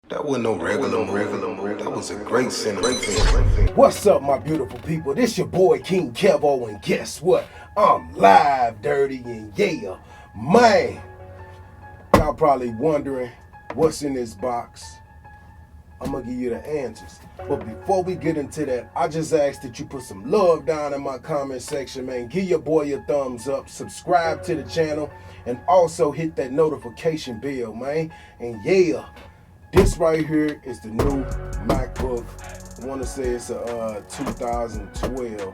That wasn't no regular move. That was a great cinema. What's up, my beautiful people? This your boy King KEVO, and guess what? I'm live, dirty, and yeah, man. Y'all probably wondering what's in this box. I'm gonna give you the answers. But before we get into that, I just ask that you put some love down in my comment section, man. Give your boy a thumbs up, subscribe to the channel, and also hit that notification bell, man. And yeah, this right here is the new Macbook. I want to say it's a 2012,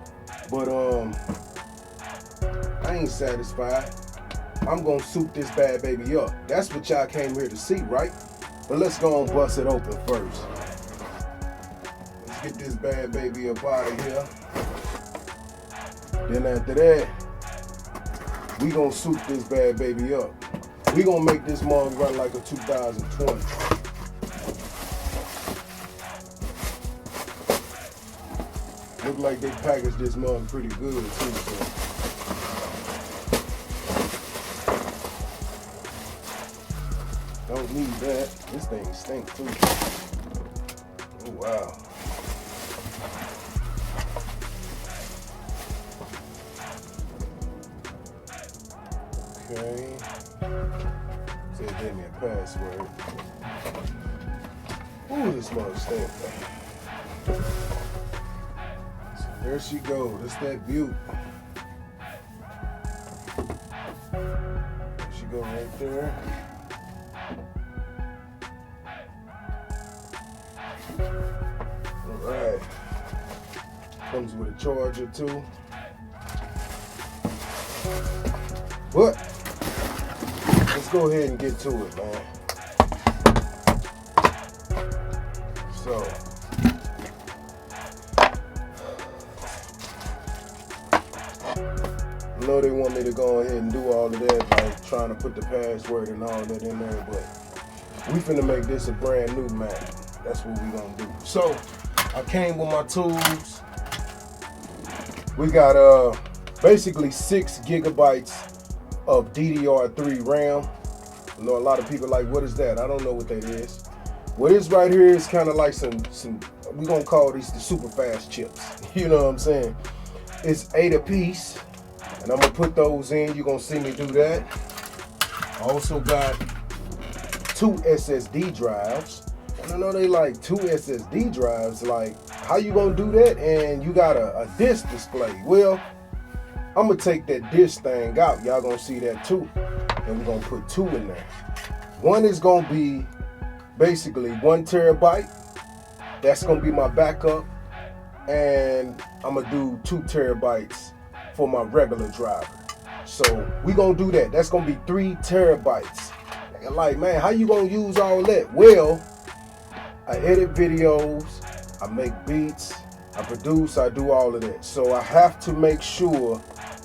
but I ain't satisfied. I'm gonna soup this bad baby up. That's what y'all came here to see, right? But let's go and bust it open first. Let's get this bad baby up out of here. Then after that, we gonna soup this bad baby up. We gonna make this mug run like a 2020. Look like they packaged this mug pretty good too. So. Don't need that. This thing stinks too. Oh wow. Okay. So it gave me a password. Ooh, this mug stinks. There she goes. That's that beaut. There she go right there. All right. Comes with a charger too. But let's go ahead and get to it, man. So. I know they want me to go ahead and do all of that, like trying to put the password and all that in there, but we finna make this a brand new Mac. That's what we gonna do. So, I came with my tools. We got basically 6 gigabytes of DDR3 RAM. I know a lot of people are like, what is that? I don't know what that is. What this right here is kind of like some we gonna call these the super fast chips. You know what I'm saying? It's 8 a piece. And I'm gonna put those in. You're gonna see me do that. I also got 2 SSD drives. And I know they like 2 SSD drives. Like, how you gonna do that? And you got a disk display. Well, I'm gonna take that disk thing out. Y'all gonna see that too. And we're gonna put 2 in there. One is gonna be basically 1 terabyte. That's gonna be my backup. And I'm gonna do 2 terabytes for my regular driver. So we gonna do that. That's gonna be 3 terabytes. And like, man, how you gonna use all that? Well, I edit videos, I make beats, I produce, I do all of that. So I have to make sure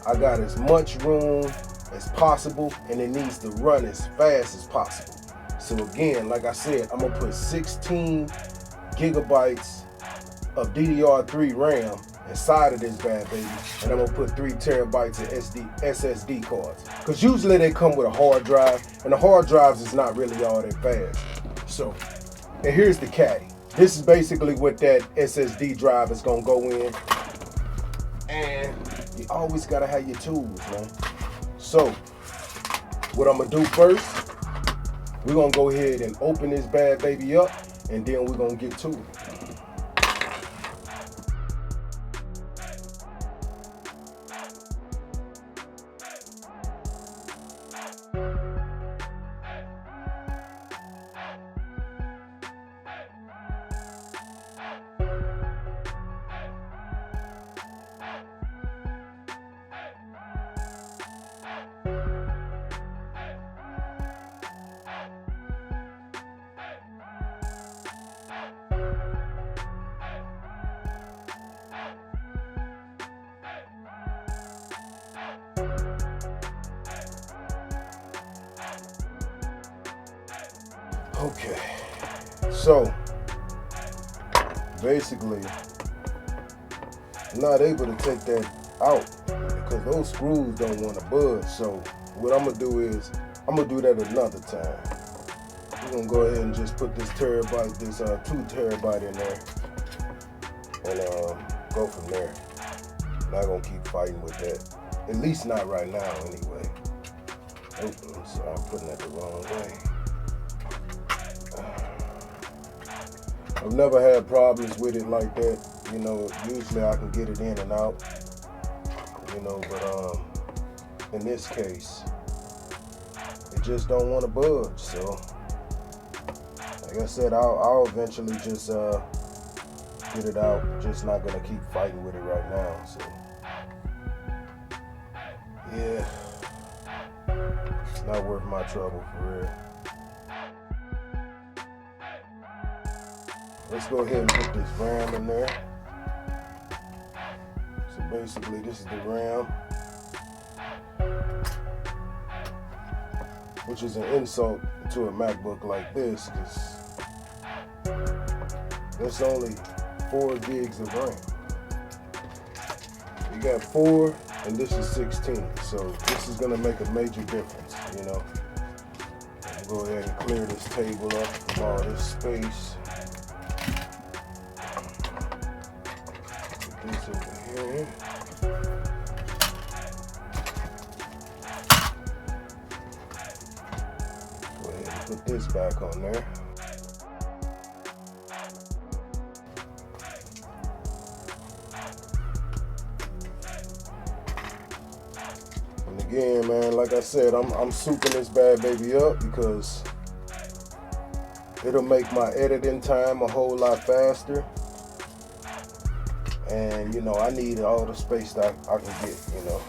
I got as much room as possible, and it needs to run as fast as possible. So again, like I said, I'm gonna put 16 gigabytes of DDR3 RAM inside of this bad baby, and I'm gonna put 3 terabytes of SSD cards. Cause usually they come with a hard drive, and the hard drives is not really all that fast. So, and here's the caddy. This is basically what that SSD drive is gonna go in. And you always gotta have your tools, man. So, what I'm gonna do first, we're gonna go ahead and open this bad baby up, and then we're gonna get to it. Okay, so basically I'm not able to take that out because those screws don't want to budge. So what I'm gonna do is I'm gonna do that another time. we're gonna go ahead and just put this terabyte, this 2 terabyte in there, and go from there. Not gonna keep fighting with that. At least not right now, anyway. Oh, so I'm putting that the wrong way. I've never had problems with it like that. You know, usually I can get it in and out. You know, but in this case, it just don't want to budge. So, like I said, I'll eventually just get it out. Just not gonna keep fighting with it right now. So, yeah, it's not worth my trouble for real. Let's go ahead and put this RAM in there. So basically, this is the RAM, which is an insult to a MacBook like this, because that's only 4 gigs of RAM. You got 4, and this is 16, so this is gonna make a major difference, you know. I'll go ahead and clear this table up from all this space. Put this over here. Go ahead and put this back on there. Again, man, like I said, I'm souping this bad baby up because it'll make my editing time a whole lot faster. And, you know, I need all the space that I can get, you know.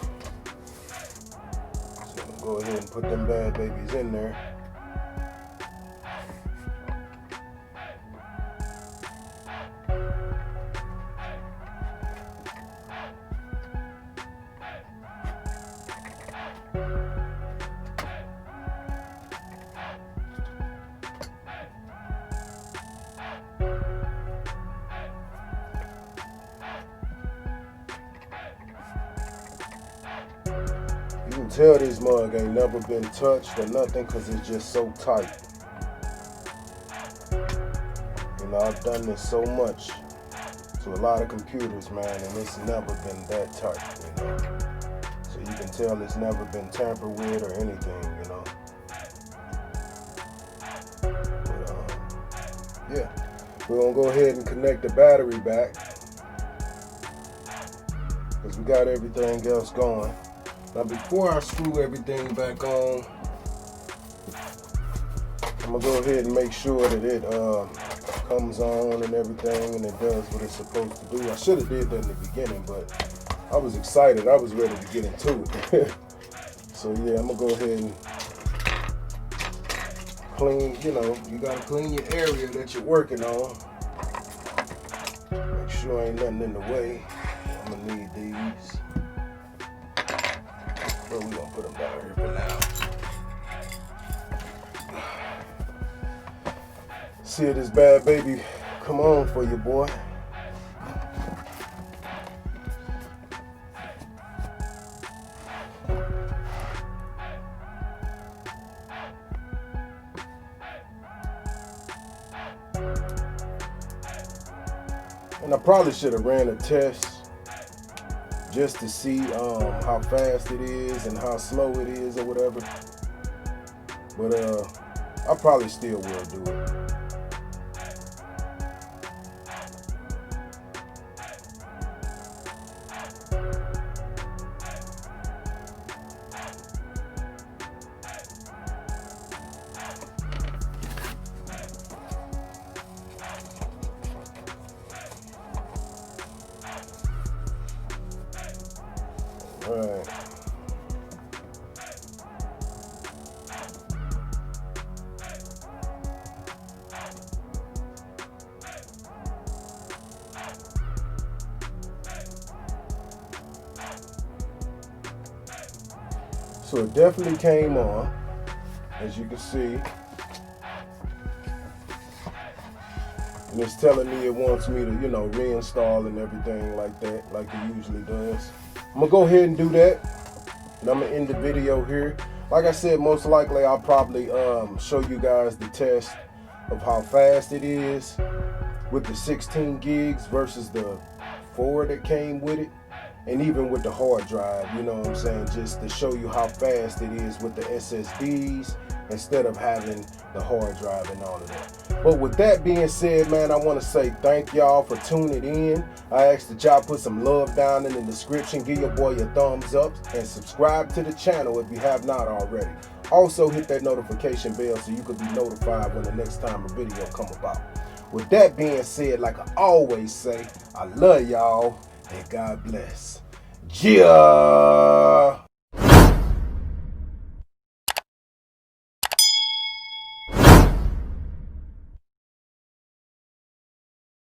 So I'm gonna go ahead and put them bad babies in there. You can tell this mug ain't never been touched or nothing because it's just so tight. You know, I've done this so much to a lot of computers, man, and it's never been that tight, you know. So you can tell it's never been tampered with or anything, you know. But, yeah, we're gonna go ahead and connect the battery back because we got everything else going. Now before I screw everything back on, I'm gonna go ahead and make sure that it comes on and everything and it does what it's supposed to do. I should have did that in the beginning, but I was excited. I was ready to get into it. So yeah, I'm gonna go ahead and clean, you know, you gotta clean your area that you're working on. Make sure ain't nothing in the way. I'm gonna need these. Well, we're gonna put them down here for now. See this bad baby come on for you, boy. And I probably should have ran a test just to see how fast it is and how slow it is or whatever. But I probably still will do it. Right. So it definitely came on, as you can see. And it's telling me it wants me to, you know, reinstall and everything like that, like it usually does. I'm gonna go ahead and do that, and I'm gonna end the video here. like I said, most likely I'll probably show you guys the test of how fast it is with the 16 gigs versus the 4 that came with it, and even with the hard drive, you know what I'm saying, just to show you how fast it is with the SSDs instead of having the hard drive and all of that. But with that being said, man, I want to say thank y'all for tuning in. I ask that y'all put some love down in the description, give your boy your thumbs up, and subscribe to the channel if you have not already. Also hit that notification bell so you can be notified when the next time a video come about. With that being said, like I always say, I love y'all and God bless. Yeah.